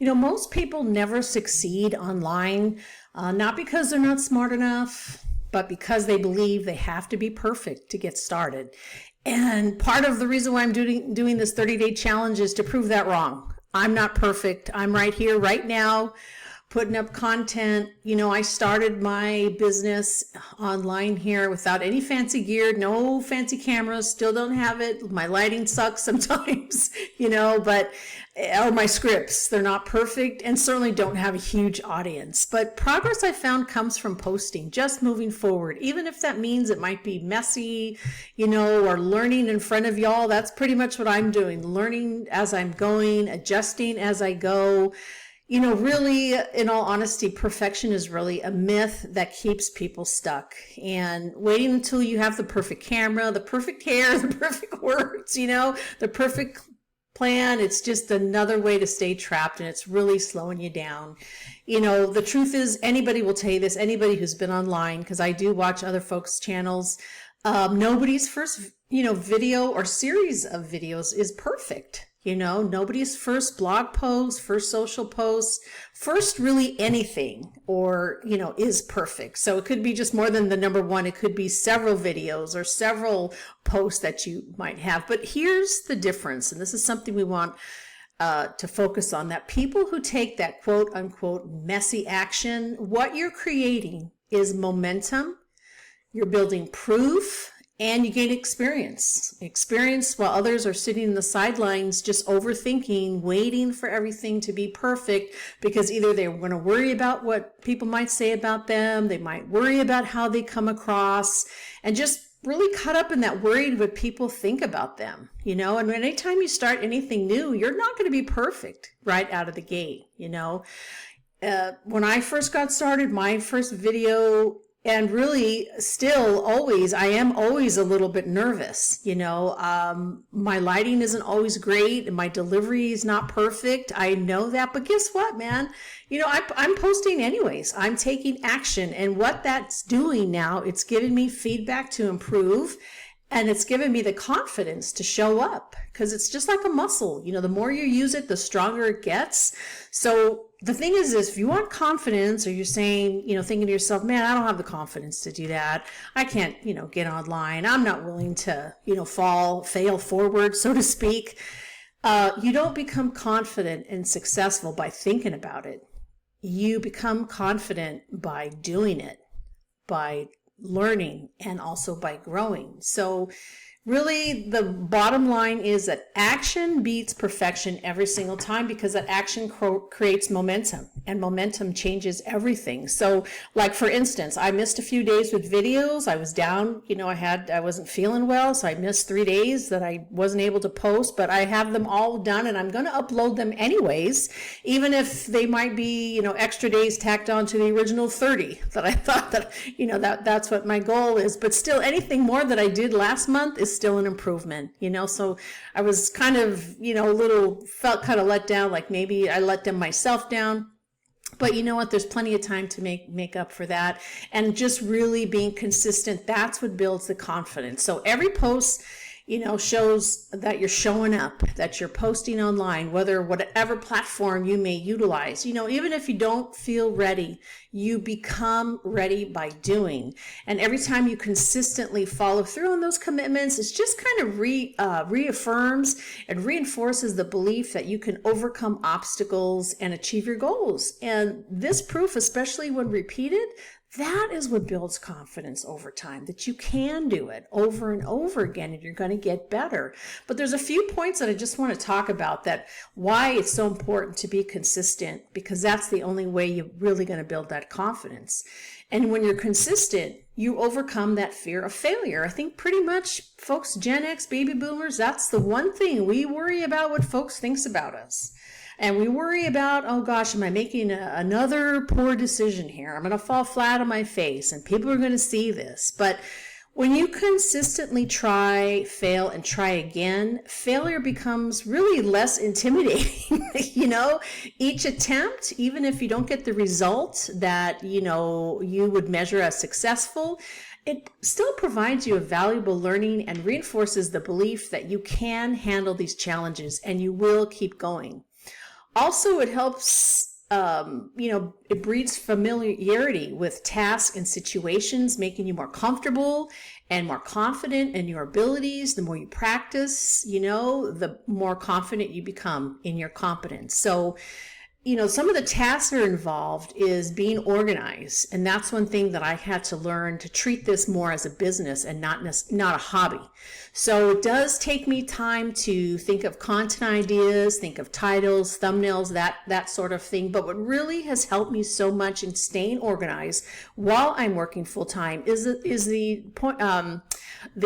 Most people never succeed online, not because they're not smart enough, but because they believe they have to be perfect to get started. And part of the reason why I'm doing this 30-day challenge is to prove that wrong. I'm not perfect. I'm right here, right now, putting up content. I started my business online here without any fancy gear, no fancy cameras, still don't have it. My lighting sucks sometimes, or my scripts, they're not perfect and certainly don't have a huge audience. But progress I found comes from posting, just moving forward, even if that means it might be messy, or learning in front of y'all. That's pretty much what I'm doing, learning as I'm going, adjusting as I go. Really, in all honesty, perfection is really a myth that keeps people stuck. And waiting until you have the perfect camera, the perfect hair, the perfect words, the perfect plan, it's just another way to stay trapped, and it's really slowing you down. The truth is, anybody will tell you this, anybody who's been online, because I do watch other folks' channels, nobody's first, video or series of videos is perfect. Nobody's first blog post, first social post, first really anything, or, is perfect. So it could be just more than the number one. It could be several videos or several posts that you might have. But here's the difference, and this is something we want to focus on, that people who take that quote unquote messy action, what you're creating is momentum. You're building proof. And you gain experience while others are sitting in the sidelines just overthinking, waiting for everything to be perfect, because either they're going to worry about what people might say about them, they might worry about how they come across, and just really caught up in that worried what people think about them, and anytime you start anything new, you're not going to be perfect right out of the gate. When I first got started, my first video, and really still I am always a little bit nervous, my lighting isn't always great and my delivery is not perfect. I know that, but guess what, man? I'm posting anyways. I'm taking action, and what that's doing now, it's giving me feedback to improve. And it's given me the confidence to show up, because it's just like a muscle. The more you use it, the stronger it gets. So the thing is if you want confidence, or you're saying, thinking to yourself, man, I don't have the confidence to do that. I can't, get online. I'm not willing to, fail forward, so to speak. You don't become confident and successful by thinking about it. You become confident by doing it, by learning, and also by growing. So really, the bottom line is that action beats perfection every single time, because that action creates momentum, and momentum changes everything. So like, for instance, I missed a few days with videos. I was down, I wasn't feeling well, so I missed 3 days that I wasn't able to post, but I have them all done, and I'm going to upload them anyways, even if they might be, extra days tacked on to the original 30 that I thought that, that's what my goal is. But still, anything more that I did last month is still an improvement, so I was kind of, felt kind of let down, like maybe I let myself down. But you know what? There's plenty of time to make up for that. And just really being consistent, that's what builds the confidence. So every post, shows that you're showing up, that you're posting online, whatever platform you may utilize. Even if you don't feel ready, you become ready by doing. And every time you consistently follow through on those commitments, it's just kind of reaffirms and reinforces the belief that you can overcome obstacles and achieve your goals. And this proof, especially when repeated, that is what builds confidence over time, that you can do it over and over again, and you're going to get better. But there's a few points that I just want to talk about, that why it's so important to be consistent, because that's the only way you're really going to build that confidence. And when you're consistent, you overcome that fear of failure. I think pretty much folks, Gen X, baby boomers, that's the one thing we worry about, what folks thinks about us. And we worry about, oh gosh, am I making another poor decision here? I'm going to fall flat on my face and people are going to see this. But when you consistently try, fail, and try again, failure becomes really less intimidating. Each attempt, even if you don't get the result that, you would measure as successful, it still provides you a valuable learning and reinforces the belief that you can handle these challenges and you will keep going. Also, it helps, it breeds familiarity with tasks and situations, making you more comfortable and more confident in your abilities. The more you practice, the more confident you become in your competence. So, some of the tasks that are involved is being organized. And that's one thing that I had to learn, to treat this more as a business and not a hobby. So it does take me time to think of content ideas, think of titles, thumbnails, that sort of thing. But what really has helped me so much in staying organized while I'm working full time is the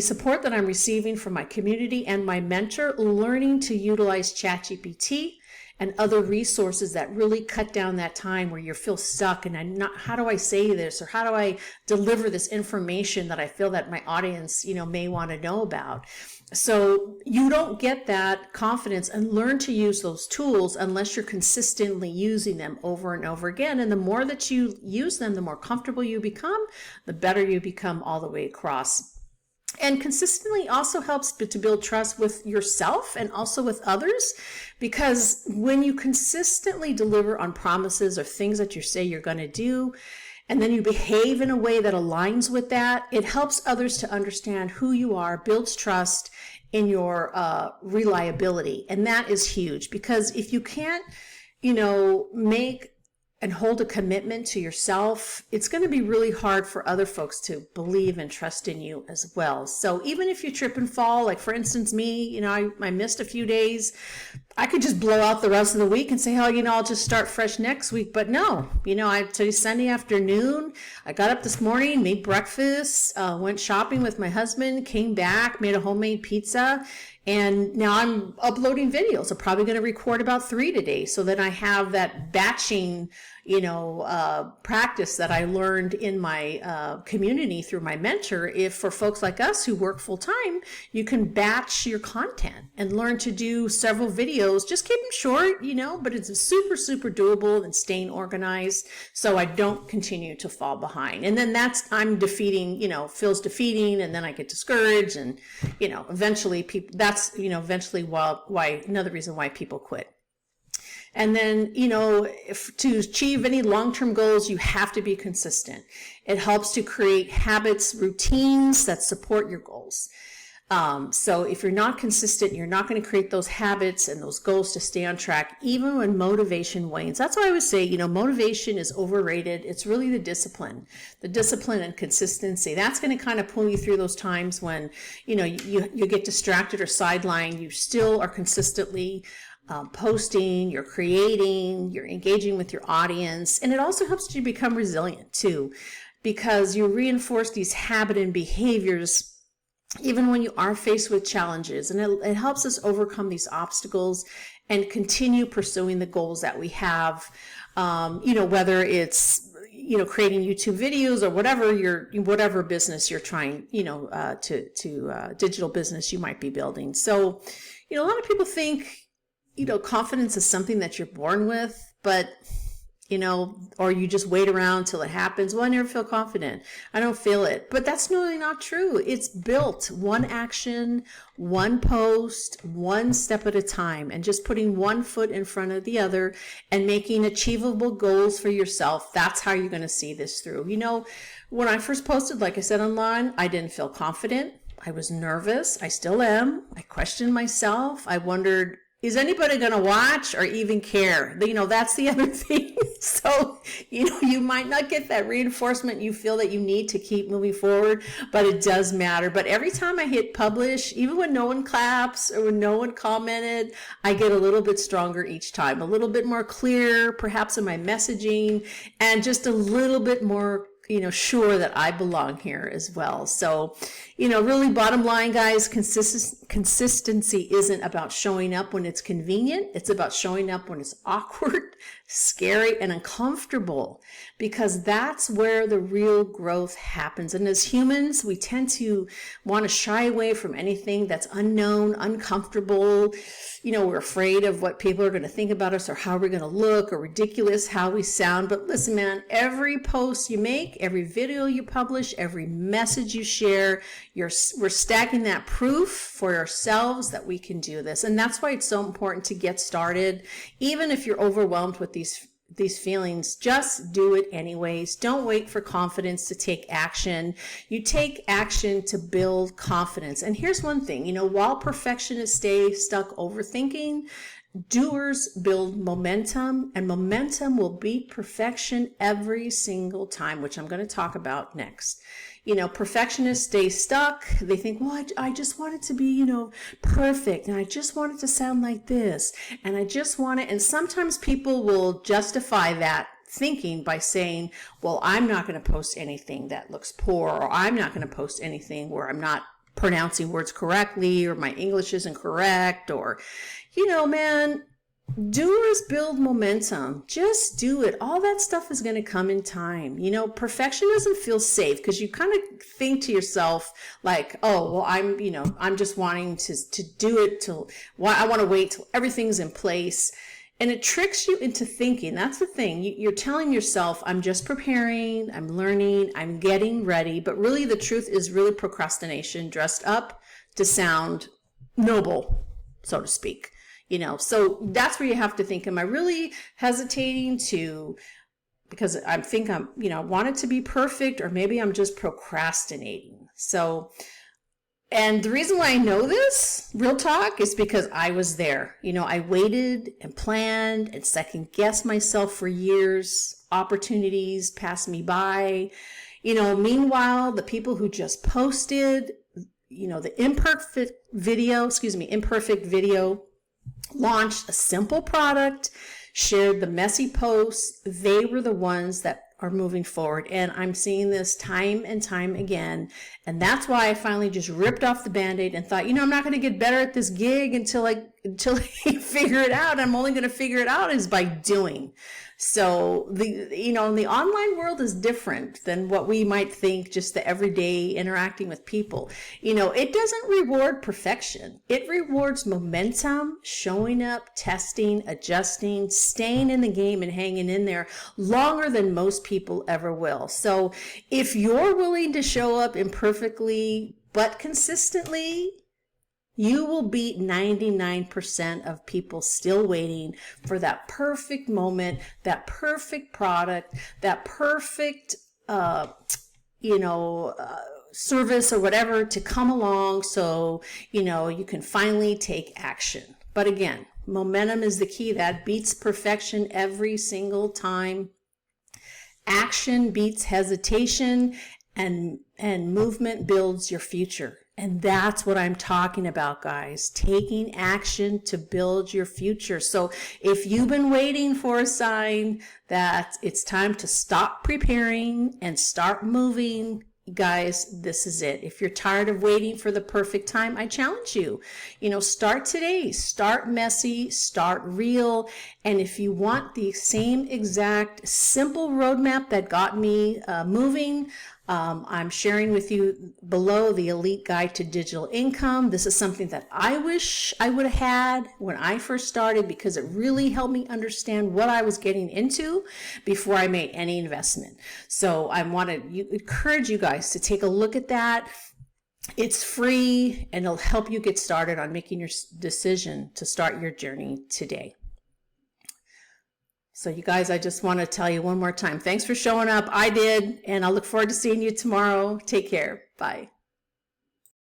support that I'm receiving from my community and my mentor, learning to utilize ChatGPT and other resources that really cut down that time where you feel stuck and how do I say this, or how do I deliver this information that I feel that my audience, may want to know about. So you don't get that confidence and learn to use those tools unless you're consistently using them over and over again. And the more that you use them, the more comfortable you become, the better you become all the way across. And consistently also helps to build trust with yourself and also with others, because when you consistently deliver on promises or things that you say you're going to do, and then you behave in a way that aligns with that, it helps others to understand who you are, builds trust in your reliability. And that is huge, because if you can't, make and hold a commitment to yourself, it's going to be really hard for other folks to believe and trust in you as well. So even if you trip and fall, like for instance, me, I missed a few days, I could just blow out the rest of the week and say, oh, I'll just start fresh next week. But no, today's Sunday afternoon, I got up this morning, made breakfast, went shopping with my husband, came back, made a homemade pizza. And now I'm uploading videos. I'm probably going to record about 3 today, so that I have that batching, practice that I learned in my community through my mentor. If for folks like us who work full time, you can batch your content and learn to do several videos. Just keep them short, but it's super, super doable and staying organized, so I don't continue to fall behind. And then I'm defeating, feels defeating, and then I get discouraged, and eventually people. That's eventually why another reason why people quit. And then, if to achieve any long-term goals, you have to be consistent. It helps to create habits, routines that support your goals. So if you're not consistent, you're not going to create those habits and those goals to stay on track, even when motivation wanes. That's why I would say, motivation is overrated. It's really the discipline and consistency. That's going to kind of pull you through those times when, you get distracted or sidelined. You still are consistently posting, you're creating, you're engaging with your audience. And it also helps you become resilient too, because you reinforce these habits and behaviors even when you are faced with challenges. And it helps us overcome these obstacles and continue pursuing the goals that we have, whether it's, creating YouTube videos or whatever business you're trying, digital business you might be building. So, a lot of people think, confidence is something that you're born with, but or you just wait around till it happens. Well, I never feel confident. I don't feel it. But that's really not true. It's built one action, one post, one step at a time, and just putting one foot in front of the other and making achievable goals for yourself. That's how you're going to see this through. When I first posted, like I said, online, I didn't feel confident. I was nervous. I still am. I questioned myself. I wondered, is anybody going to watch or even care? That's the other thing. So, you might not get that reinforcement you feel that you need to keep moving forward, but it does matter. But every time I hit publish, even when no one claps or when no one commented, I get a little bit stronger each time, a little bit more clear, perhaps in my messaging, and just a little bit more sure that I belong here as well. So, really bottom line, guys, consistency isn't about showing up when it's convenient. It's about showing up when it's awkward, scary, and uncomfortable, because that's where the real growth happens. And as humans, we tend to want to shy away from anything that's unknown, uncomfortable. We're afraid of what people are going to think about us, or how we're going to look, or ridiculous how we sound. But listen, man, every post you make, every video you publish, every message you share, we're stacking that proof for ourselves that we can do this. And that's why it's so important to get started. Even if you're overwhelmed with these feelings, just do it anyways. Don't wait for confidence to take action. You take action to build confidence. And here's one thing, while perfectionists stay stuck overthinking, doers build momentum, and momentum will beat perfection every single time, which I'm going to talk about next. Perfectionists stay stuck. They think, well, I just want it to be, perfect. And I just want it to sound like this. And I just want it. And sometimes people will justify that thinking by saying, well, I'm not going to post anything that looks poor, or I'm not going to post anything where I'm not pronouncing words correctly, or my English isn't correct, or, man, doers build momentum. Just do it. All that stuff is going to come in time. Perfection doesn't feel safe, because you kind of think to yourself like, oh, well, I'm just wanting to do it till, I want to wait till everything's in place. And it tricks you into thinking. That's the thing. You're telling yourself, I'm just preparing, I'm learning, I'm getting ready. But really, the truth is really procrastination dressed up to sound noble, so to speak. So that's where you have to think, am I really hesitating because I think want it to be perfect, or maybe I'm just procrastinating. And the reason why I know this, real talk, is because I was there. I waited and planned and second guessed myself for years. Opportunities passed me by. Meanwhile, the people who just posted, the imperfect video launched a simple product, shared the messy posts. They were the ones that are moving forward. And I'm seeing this time and time again. And that's why I finally just ripped off the Band-Aid and thought, I'm not going to get better at this gig until I figure it out. I'm only going to figure it out is by doing. So the online world is different than what we might think, just the everyday interacting with people. It doesn't reward perfection. It rewards momentum, showing up, testing, adjusting, staying in the game and hanging in there longer than most people ever will. So if you're willing to show up imperfectly but consistently, you will beat 99% of people still waiting for that perfect moment, that perfect product, that perfect, service or whatever to come along, so, you can finally take action. But again, momentum is the key. That beats perfection every single time. Action beats hesitation, and movement builds your future. And that's what I'm talking about, guys. Taking action to build your future. So if you've been waiting for a sign that it's time to stop preparing and start moving, guys, this is it. If you're tired of waiting for the perfect time, I challenge you, start today. Start messy, start real. And if you want the same exact simple roadmap that got me moving, I'm sharing with you below the Elite Guide to Digital Income. This is something that I wish I would have had when I first started, because it really helped me understand what I was getting into before I made any investment. So I want to encourage you guys to take a look at that. It's free, and it'll help you get started on making your decision to start your journey today. So you guys, I just want to tell you one more time, thanks for showing up. I did, and I'll look forward to seeing you tomorrow. Take care. Bye.